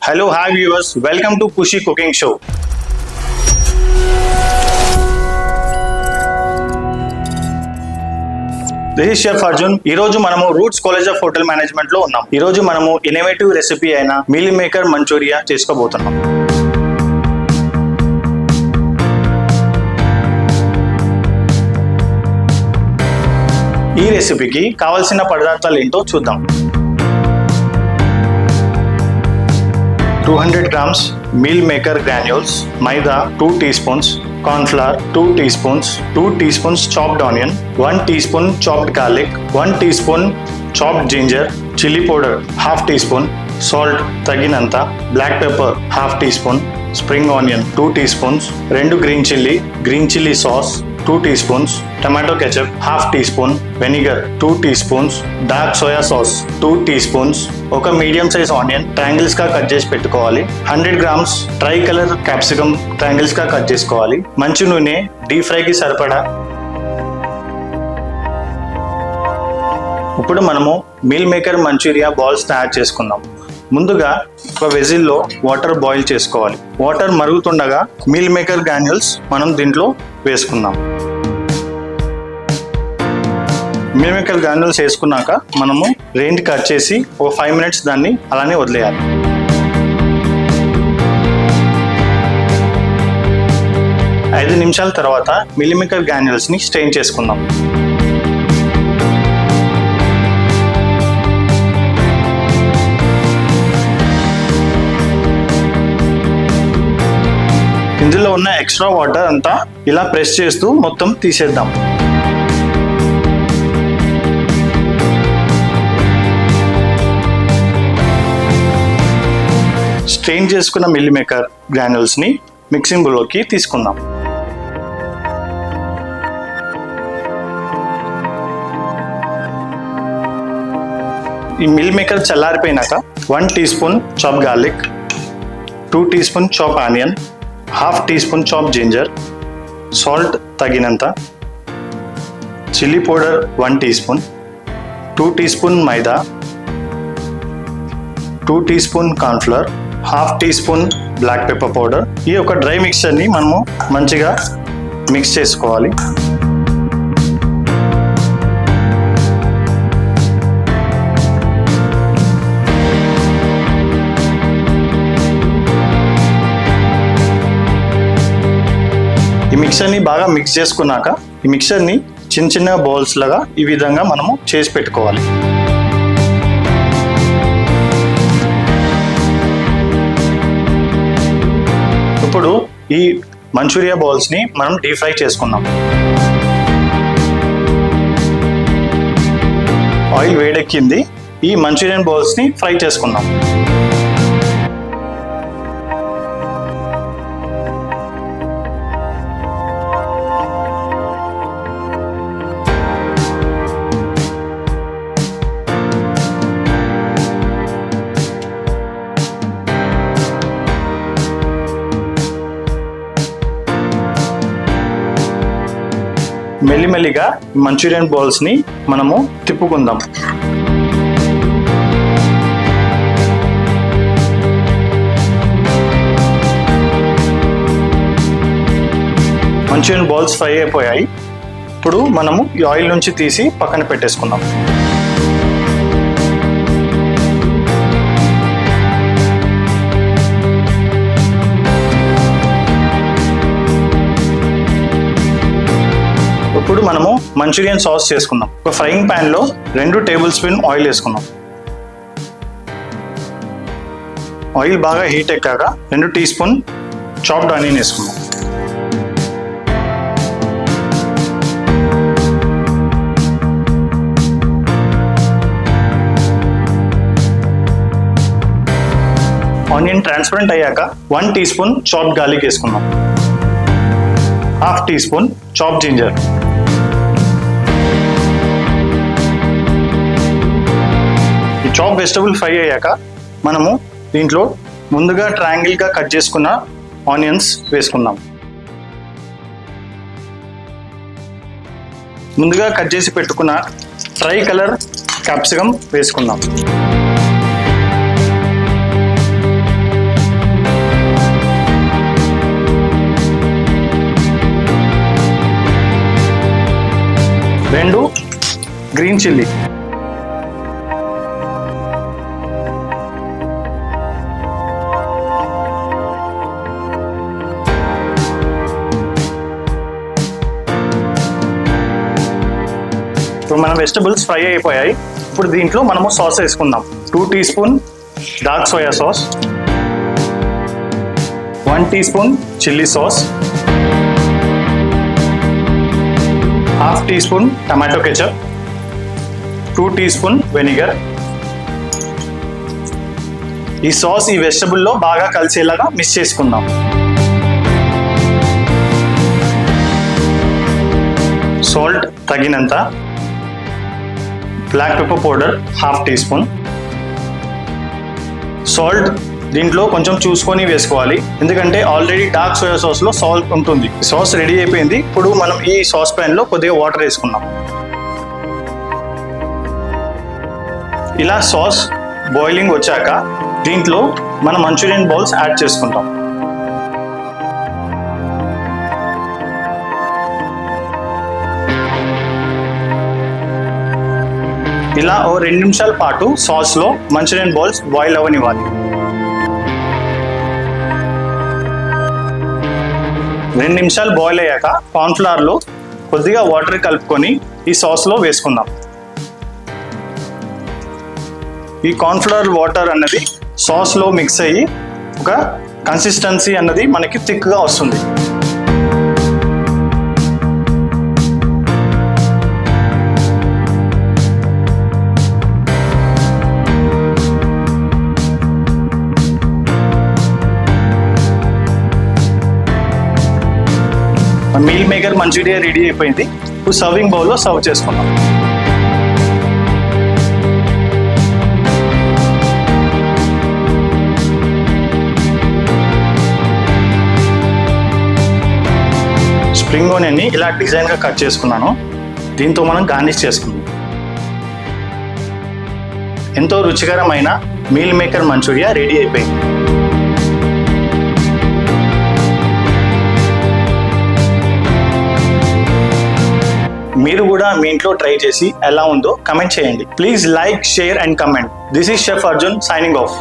Hello, hi viewers. Welcome to Kushi Cooking Show. This is Chef Arjun. ఈ రోజు మనము roots college of hotel management లో ఉన్నాం. ఈ రోజు మనము ఇన్నోవేటివ్ రెసిపీ అయిన మీల్ మేకర్ మంచూరియా చేసుకోబోతున్నాం. ఈ రెసిపీకి కావాల్సిన పదార్థాలు ఏంటో చూద్దాం. 200 grams meal maker granules, maida 2 teaspoons, corn flour 2 teaspoons, 2 teaspoons chopped onion, 1 teaspoon chopped garlic, 1 teaspoon chopped ginger, chili powder half teaspoon, salt taginanta, black pepper half teaspoon, spring onion 2 teaspoons, 2 green chili sauce 2 teaspoons, tomato ketchup half teaspoon, vinegar 2 teaspoons, dark soya sauce 2 teaspoons, ఒక medium size onion triangles గా cut చేసి పెట్టుకోవాలి. 100 grams try colour capsicum triangles గా cut చేసుకోవాలి. మంచి నూనె deep fry కి సరిపడా. ఇప్పుడు మనము మీల్ మేకర్ మంచూరియా బాల్స్ తయారు చేసుకుందాం. ముందుగా ఒక వెజిల్లో వాటర్ బాయిల్ చేసుకోవాలి. వాటర్ మరుగుతుండగా మీల్ మేకర్ గ్రాన్యూల్స్ మనం దీంట్లో వేసుకుందాం. మీల్ మేకర్ గ్రాన్యూల్స్ వేసుకున్నాక మనము రెయిన్ కట్ చేసి ఒక 5 minutes దాన్ని అలానే వదిలేయాలి. ఐదు నిమిషాల తర్వాత మీల్ మేకర్ గ్రాన్యూల్స్ ని స్ట్రెయిన్ చేసుకుందాం. ఇందులో ఉన్న ఎక్స్ట్రా వాటర్ అంతా ఇలా ప్రెస్ చేస్తూ మొత్తం తీసేద్దాం. స్ట్రెయిన్ చేసుకున్న మిల్ మేకర్ గ్రాన్యూల్స్ ని మిక్సింగ్ బౌల్లోకి తీసుకుందాం. ఈ మిల్ మేకర్ చల్లారిపోయినాక 1 teaspoon chop garlic, 2 teaspoon chop onion, half teaspoon chop ginger, salt తగినంత, chilli powder 1 teaspoon, 2 teaspoon maida, 2 teaspoon cornflour, హాఫ్ teaspoon బ్లాక్ పెప్పర్ పౌడర్. ఈ ఒక డ్రై మిక్చర్ని మనము మంచిగా మిక్స్ చేసుకోవాలి. ఈ మిక్చర్ని బాగా మిక్స్ చేసుకున్నాక ఈ మిక్చర్ని చిన్న చిన్న బౌల్స్ లాగా ఈ విధంగా మనము చేసి పెట్టుకోవాలి. ఇప్పుడు ఈ మంచూరియా బాల్స్ ని మనం డీప్ ఫ్రై చేసుకుందాం. ఆయిల్ వేడెక్కింది. ఈ మంచూరియన్ బాల్స్ ని ఫ్రై చేసుకుందాం. మెల్లిమెల్లిగా మంచూరియన్ బాల్స్ ని మనము తిప్పుకుందాం. మంచూరియన్ బాల్స్ ఫ్రై అయిపోయాయి. ఇప్పుడు మనము ఈ ఆయిల్ నుంచి తీసి పక్కన పెట్టేసుకుందాం. ఇప్పుడు మనము మంచూరియన్ సాస్ చేసుకుందాం. ఒక ఫ్రైయింగ్ ప్యాన్ లో 2 tablespoon ఆయిల్ వేసుకుందాం. ఆయిల్ బాగా హీట్ ఎక్కాక 2 teaspoon చాప్డ్ ఆనియన్ వేసుకుందాం. ఆనియన్ ట్రాన్స్పరెంట్ అయ్యాక 1 teaspoon చాప్డ్ గార్లిక్ వేసుకుందాం. Half teaspoon chopped ginger, chop vegetable fry అయ్యాక మనము దీంట్లో ముందుగా ట్రయాంగిల్గా కట్ చేసుకున్న ఆనియన్స్ వేసుకుందాం. ముందుగా కట్ చేసి పెట్టుకున్న ట్రై కలర్ క్యాప్సికమ్ వేసుకుందాం. గ్రీన్ చిల్లీ, ఇప్పుడు మన వెజిటబుల్స్ ఫ్రై అయిపోయాయి. ఇప్పుడు దీంట్లో మనము సాస్ వేసుకుందాం. 2 teaspoon dark soya sauce, 1 teaspoon chilli sauce, half teaspoon tomato ketchup, 2 teaspoon vinegar. ఈ సాస్ ఈ వెజిటబుల్లో బాగా కలిసేలాగా మిక్స్ చేసుకుందాం. సాల్ట్ తగినంత, black pepper powder half teaspoon. Salt దీంట్లో కొంచెం చూసుకొని వేసుకోవాలి, ఎందుకంటే ఆల్రెడీ డార్క్ సోయా సాస్లో సాల్ట్ ఉంటుంది. సాస్ రెడీ అయిపోయింది. ఇప్పుడు మనం ఈ సాస్ ప్యాన్లో కొద్దిగా వాటర్ వేసుకున్నాం. ఇలా సాస్ బాయిలింగ్ వచ్చాక దీంట్లో మనం మంచూరియన్ బౌల్స్ యాడ్ చేసుకుంటాం. ఇలా ఓ 2 నిమిషాల పాటు సాస్లో మంచూరియన్ బాల్స్ బాయిల్ అవ్వనివ్వాలి. 2 నిమిషాలు బాయిల్ అయ్యాక కార్న్ఫ్లవర్లో కొద్దిగా వాటర్ కలుపుకొని ఈ సాస్లో వేసుకుందాం. ఈ కార్న్ఫ్లవర్ వాటర్ అన్నది సాస్లో మిక్స్ అయ్యి ఒక కన్సిస్టెన్సీ అన్నది మనకి థిక్గా వస్తుంది. మీల్ మేకర్ మంచూరియా రెడీ అయిపోయింది. ఇప్పుడు సర్వింగ్ బౌల్లో సర్వ్ చేసుకుందాం. స్ప్రింగ్ ఆనియన్ని ఇలా డిజైన్గా కట్ చేసుకున్నాను. దీంతో మనం గార్నిష్ చేసుకుందాం. ఎంతో రుచికరమైన మీల్ మేకర్ మంచూరియా రెడీ అయిపోయింది. మీరు కూడా మీ ఇంట్లో ట్రై చేసి ఎలా ఉందో కమెంట్ చేయండి. Please like, share and comment. This is chef Arjun signing off.